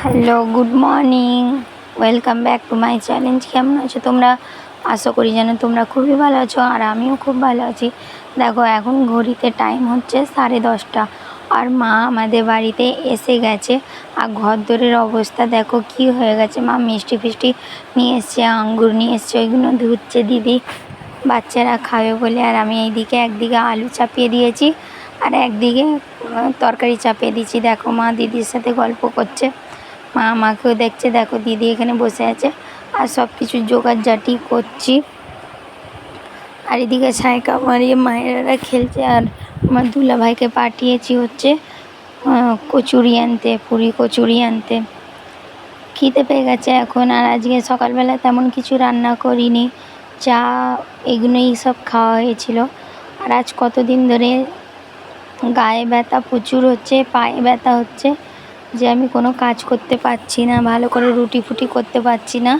Hello, good morning. Welcome back to my challenge. কেমন আছো তোমরা? আশা করি যেন তোমরা খুবই ভালো আছো, আর আমিও খুব ভালো আছি। দেখো, এখন ঘড়িতে টাইম হচ্ছে 10:30, আর মা আমাদের বাড়িতে এসে গেছে। আর ঘরদোরের অবস্থা দেখো কি হয়ে গেছে। মা মিষ্টি ফিষ্টি নিয়ে এসছে, আঙ্গুর নিয়ে এসছে, ওইগুলো ধুচ্ছে দিদি, বাচ্চারা খাবে বলে। আর আমি এইদিকে একদিকে আলু চাপিয়ে দিয়েছি, আর একদিকে তরকারি চাপিয়ে দিয়েছি। দেখো, মা দিদির সাথে গল্প করছে, মা আমাকেও দেখছে। দেখো, দিদি এখানে বসে আছে, আর সব কিছু জোগাড়জাটি করছি। আর এদিকে সাইকা মারিয়ে মায়েরা খেলছে। আর আমার দুলাভাইকে পাঠিয়েছি হচ্ছে কচুরি আনতে, পুরি কচুরি আনতে। খিদে পেয়ে গেছে এখন। আর আজকে সকালবেলা তেমন কিছু রান্না করিনি, চা এগুলোই সব খাওয়া হয়েছিল। আর আজ কতদিন ধরে গায়ে ব্যথা প্রচুর হচ্ছে, পায়ে ব্যথা হচ্ছে, যে আমি কোনো কাজ করতে পারছি না, ভালো করে রুটি ফুটি করতে পারছি না।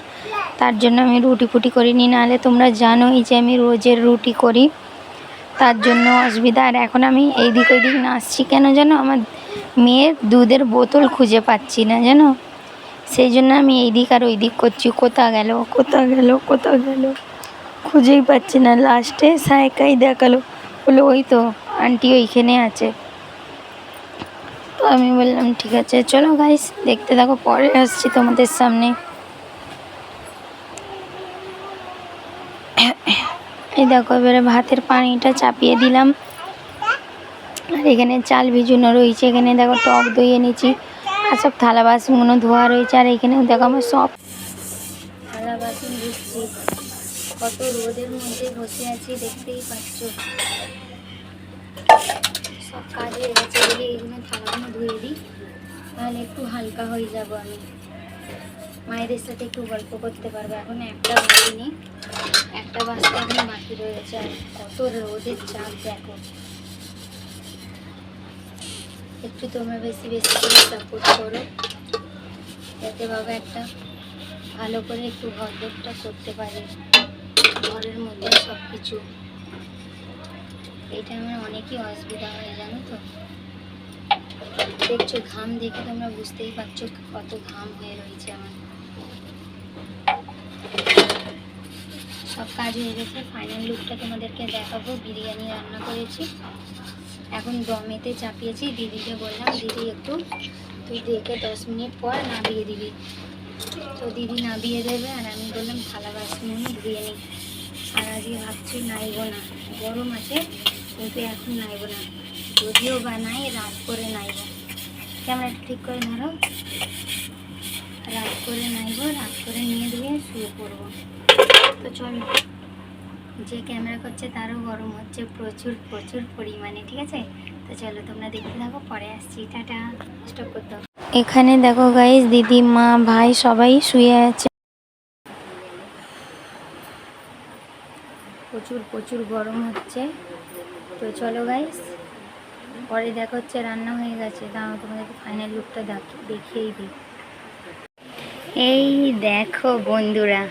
তার জন্য আমি রুটি ফুটি করিনি। নাহলে তোমরা জানোই যে আমি রোজের রুটি করি, তার জন্য অসুবিধা। আর এখন আমি এইদিক ওইদিক নাচছি কেন জানো? আমার মেয়ের দুধের বোতল খুঁজে পাচ্ছি না জানো, সেই জন্য আমি এইদিক আর ওই দিক করছি। কোথা গেল খুঁজেই পাচ্ছি না। লাস্টে সাইকাই দেখালো, বললো ওই তো আন্টি ওইখানে আছে। তো আমি বললাম ঠিক আছে, চলো গাইস দেখতে থাকো, পরে আসছি তোমাদের সামনে। এই দেখো, এবারে ভাতের পানিটা চাপিয়ে দিলাম। আর এখানে চাল ভিজানো রয়েছে। এখানে দেখো টক দই এনেছি, আর সব থালা বাসনগুলো ধোয়া রয়েছে। আর এখানে দেখো আমার সব থালা বাসন ধুচ্ছি। কত রোদের মধ্যে বসে আছি দেখতেই পাচ্ছ। সব কাজ হয়ে গেছে বলে এইগুলো থালাগুলো ধুয়ে দিই, তাহলে একটু হালকা হয়ে যাব। আমি মায়েদের সাথে একটু গল্প করতে পারবো। এখন একটা বাজিনি, একটা বাজতে এখন বাকি রয়েছে। আর কত রোদের চাপ দেখো। একটু তোমরা বেশি বেশি করে সাপোর্ট করো, যাতে বাবা একটা ভালো করে একটু ঘরদোরটা করতে পারে, ঘরের মধ্যে সব কিছু। এইটা আমার অনেকই অসুবিধা হয় জানো তো। দেখছো, ঘাম দেখে তোমরা বুঝতেই পারছো কত ঘাম হয়ে রয়েছে আমার। সব কাজ হয়ে গেছে, ফাইনাল লুকটা তোমাদেরকে দেখাবো। বিরিয়ানি রান্না করেছি, এখন দমেতে চাপিয়েছি। দিদিকে বললাম দিদি একটু তুই দেখে 10 মিনিট পর নাবিয়ে দিবি। তো দিদি নাবিয়ে দেবে, আর আমি বললাম থালা বাসনগুলো ধুয়ে নিই। আর আজকে ভাবছি নাইবো না, গরম আছে কিন্তু এখন নাইবো না, যদিও বানাই রাত করে নাইবো। ক্যামেরাটা ঠিক করে ধরো, রাত করে নাইবো, রাত করে নিয়ে ধুয়ে শুয়ে পড়বো। তো চলো, যে ক্যামেরা করছে তারও গরম হচ্ছে প্রচুর প্রচুর পরিমাণে, ঠিক আছে? তো চলো তোমরা দেখতে থাকো, পরে আসছি। টাটা, স্টপ করতে হবে। এখানে দেখো গাইস, দিদি, মা, ভাই সবাই শুয়ে আছে। প্রচুর প্রচুর গরম হচ্ছে। তো চলো গাইস, পরে দেখা হচ্ছে। রান্না হয়ে গেছে, তাও তোমাদেরকে ফাইনাল লুকটা দেখিয়েই দিই। এই দেখো বন্ধুরা,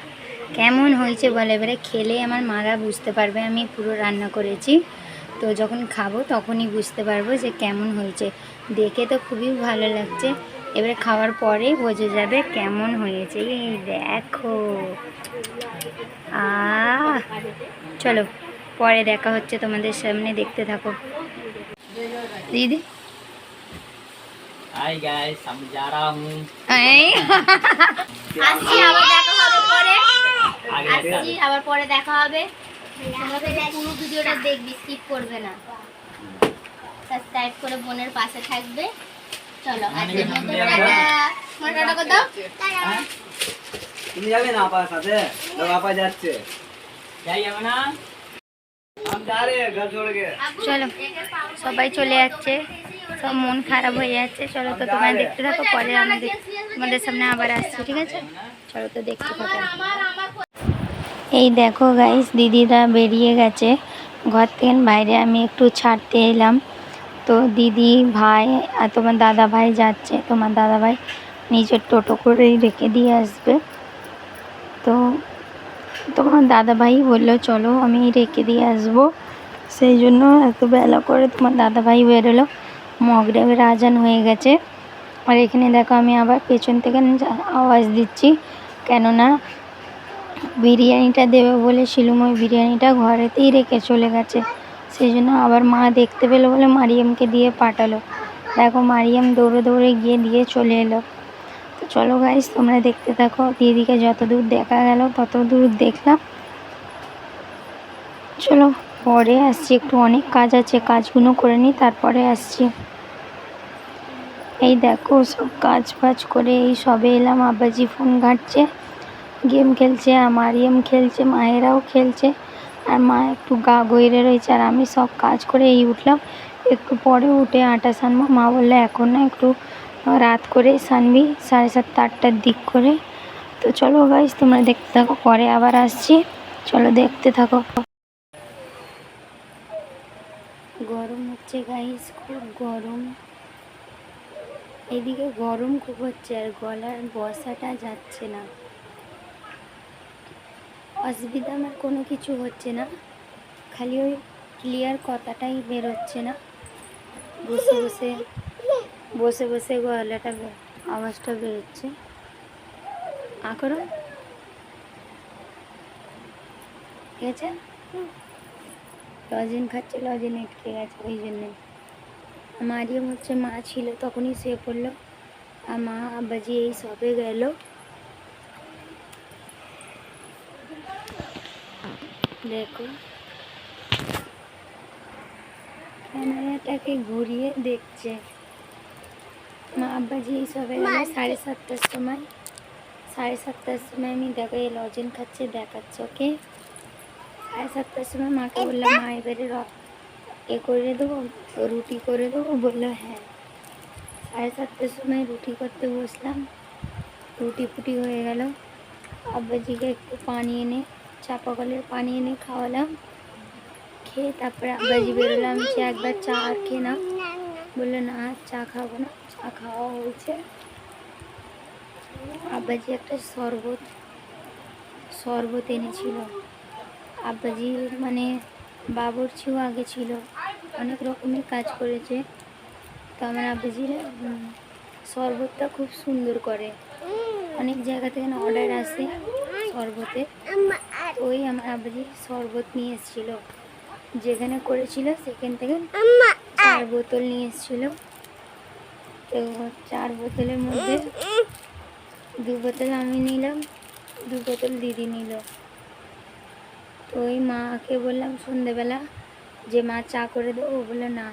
কেমন হয়েছে বলে। এবারে খেলে আমার মারা বুঝতে পারবে আমি পুরো রান্না করেছি। তো যখন খাবো তখনই বুঝতে পারবো যে কেমন হয়েছে। দেখে তো খুবই ভালো লাগছে, এবারে খাওয়ার পরেই বোঝা যাবে কেমন হয়েছে। এই দেখো, চলো পরে দেখা হচ্ছে তোমাদের সামনে, দেখতে থাকো। দিদি हाय गाइस, हम जा रहा हूँ। আসছি, আবার দেখা হবে পরে। আসছি, আবার পরে দেখা হবে। তোমরা পুরো ভিডিওটা দেখবি, স্কিপ করবে না। সাবস্ক্রাইব করে বোনের পাশে থাকবে। চলো আজকের মতো টাটা। টাটা করে দাও। তুমি যাবে না আপার সাথে? তো আপা যাচ্ছে। क्या ये बना? हम जा रहे हैं घर छोड़ के। চলো, সবাই চলে যাচ্ছে, সব মন খারাপ হয়ে যাচ্ছে। চলো তো তোমরা দেখতে থাকো, পরে আমি তোমাদের সামনে আবার আসছি, ঠিক আছে? চলো তো দেখতে থাকো। এই দেখো গাইস, দিদিরা বেরিয়ে গেছে ঘর থেকে বাইরে। আমি একটু ছাড়তে এলাম। তো দিদি, ভাই আর তোমার দাদা ভাই যাচ্ছে। তোমার দাদা ভাই নিজের টোটো করেই রেখে দিয়ে আসবে। তো তোমার দাদা ভাই বললো চলো আমি রেখে দিয়ে আসবো, সেই জন্য এত বেলা করে তোমার দাদা ভাই বেরোলো। মগরিবের আজান হয়ে গেছে, আর এখানে দেখো আমি আবার পেছন থেকে আওয়াজ দিচ্ছি, কেননা বিরিয়ানিটা দেবে বলে শিলুম ওই বিরিয়ানিটা ঘরেতেই রেখে চলে গেছে। সেই জন্য আবার মা দেখতে পেলো বলে মারিয়ামকে দিয়ে পাঠালো। দেখো মারিয়াম দৌড়ে দৌড়ে গিয়ে দিয়ে চলে এলো। তো চলো গাইস তোমরা দেখতে থাকো, দিদিকে যত দূর দেখা গেল তত দূর দেখলাম। চলো পরে আসছি, একটু অনেক কাজ আছে, কাজগুলো করে নিই তারপরে আসছি। এই দেখো সব কাজ বাজ করে এই সবে এলাম। আব্বাজি ফোন ঘাঁটছে, গেম খেলছে, আর মারিয়াম খেলছে, মায়েরাও খেলছে, আর মা একটু গা গইরে রয়েছে। আর আমি সব কাজ করে এই উঠলাম, একটু পরে উঠে আটা সানবো। মা বললো এখন না, একটু রাত করে সানবি, 7:30 8টার দিক করে। তো চলো গাইস তোমরা দেখতে থাকো, পরে আবার আসছি, চলো দেখতে থাকো। গরম হচ্ছে গাইস, খুব গরম, এদিকে গরম খুব হচ্ছে, আর গলার বসাটা যাচ্ছে না। অসুবিধা আমার কোনো কিছু হচ্ছে না, খালি ওই ক্লিয়ার কথাটাই বেরোচ্ছে না। বসে বসে বসে বসে গলাটা আওয়াজটা বেরোচ্ছে। করো ঠিক আছে। লজেন খাচ্ছে, লজেন আটকে গেছে ওই জন্যে। মারিয়াম হচ্ছে মা ছিল তখনই শুয়ে পড়লো, আর মা আব্বাজি এই সবে গেল। দেখো ক্যামেরাটাকে ঘুরিয়ে দেখছে। মা আব্বাজি এই সবে গেল 7:30টার সময়। 7:30টার সময় আমি দেখো এই লজেন খাচ্ছে, দেখাচ্ছে ওকে। 7:30টার সময় মাকে বললাম মা এবারে করে দেবো, রুটি করে দেবো, বললো হ্যাঁ। 7:30টার সময় রুটি করতে বসলাম, রুটি ফুটি হয়ে গেল। আব্বাজিকে একটু পানি এনে, চাপা কলের পানি এনে খাওয়ালাম, খেয়ে তারপরে আব্বাজি বেরোলাম। আমি একবার চা আর খেয়ে নাও, বললো না চা খাবো না, চা খাওয়া হয়েছে। আব্বাজি একটা শরবত এনেছিল। আব্বাজির মানে বাবুর্চিও আগে ছিল, অনেক রকমের কাজ করেছে। তো আমার আব্বাজির শরবতটা খুব সুন্দর করে, অনেক জায়গা থেকে অর্ডার আসে শরবতে। ওই আমার আব্বাজি শরবত নিয়ে এসেছিল, যেখানে করেছিল সেখান থেকে 4 বোতল নিয়ে এসেছিল। তো 4 বোতলের মধ্যে 2 বোতল আমি নিলাম, 2 বোতল দিদি নিল। তো ওই মাকে বললাম সন্ধেবেলা যে মা চা করে দেবো, ও বললো না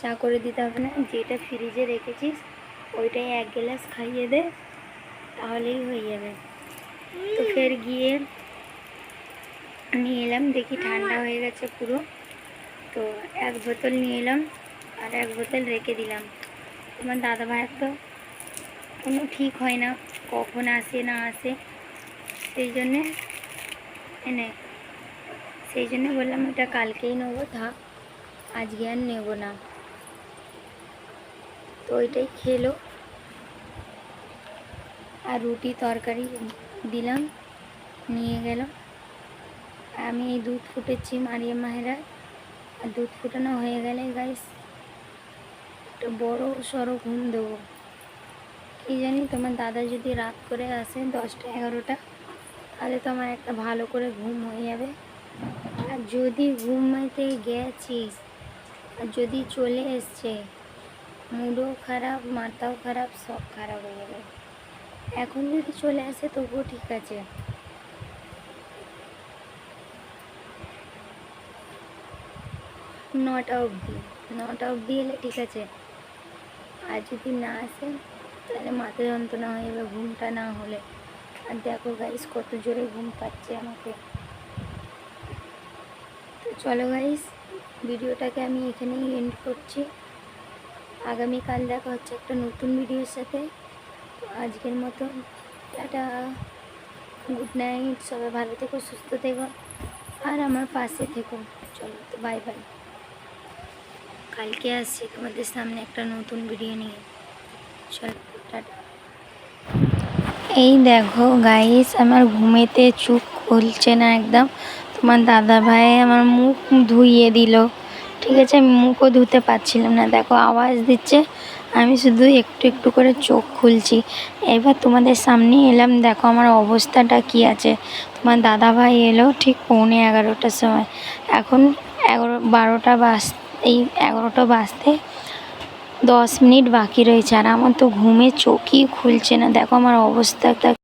চা করে দিতে হবে না, যেটা ফ্রিজে রেখেছিস ওইটাই 1 গ্লাস খাইয়ে দে, তাহলেই হয়ে যাবে। তো ফের গিয়ে নিয়ে এলাম, দেখি ঠান্ডা হয়ে গেছে পুরো। তো 1 বোতল নিয়ে এলাম আর 1 বোতল রেখে দিলাম। আমার দাদা ভাইয়ের তো কোনো ঠিক হয় না, কখন আসে না আসে, সেই জন্যে বললাম ওটা কালকেই নেবো, থাক আজকে আর নেব না। তো ওইটাই খেলো, আর রুটি তরকারি দিলাম, নিয়ে গেল। আমি এই দুধ ফুটেছি মারিয়াম মাহেরা, আর দুধ ফুটানো হয়ে গেলে গাইস একটা বড় সড়ো ঘুম দেবো। কি জানি তোমার দাদা যদি রাত করে আসে 10টা 11টা, তাহলে তো আমার একটা ভালো করে ঘুম হয়ে যাবে। আর যদি ঘুমাইতে গেছিস আর যদি চলে এসছে, মুডও খারাপ, মাথাও খারাপ, সব খারাপ হয়ে যাবে। এখন যদি চলে আসে তবুও ঠিক আছে। নটা অবধি এলে ঠিক আছে, আর যদি না আসে তাহলে মাথা যন্ত্রণা হয়ে যাবে ঘুমটা না হলে। আর দেখো গাইস কত জোরে ঘুম পাচ্ছে আমাকে। তো চলো গাইস ভিডিওটাকে আমি এখানেই এন্ড করছি, আগামীকাল দেখা হচ্ছে একটা নতুন ভিডিওর সাথে। তো আজকের মতো টাটা, গুড নাইট, সবাই ভালো থেকো, সুস্থ থেকো, আর আমার পাশে থেকো। চলো তো বাই বাই, কালকে আসছি তোমাদের সামনে একটা নতুন ভিডিও নিয়ে। চলো টাটা। এই দেখো গাইস আমার ঘুমেতে চোখ খুলছে না একদম। তোমার দাদা ভাই আমার মুখ ধুইয়ে দিল, ঠিক আছে, আমি মুখও ধুতে পারছিলাম না। দেখো আওয়াজ দিচ্ছে, আমি শুধু একটু একটু করে চোখ খুলছি। এবার তোমাদের সামনে এলাম, দেখো আমার অবস্থাটা কি আছে। তোমার দাদাভাই এলো ঠিক 11:45টার সময়, এখন 12টা এই 11টা বাজতে 10 মিনিট বাকি রয়েছে, আর আমার তো ঘুমে চোখই খুলছে না। দেখো আমার অবস্থাটা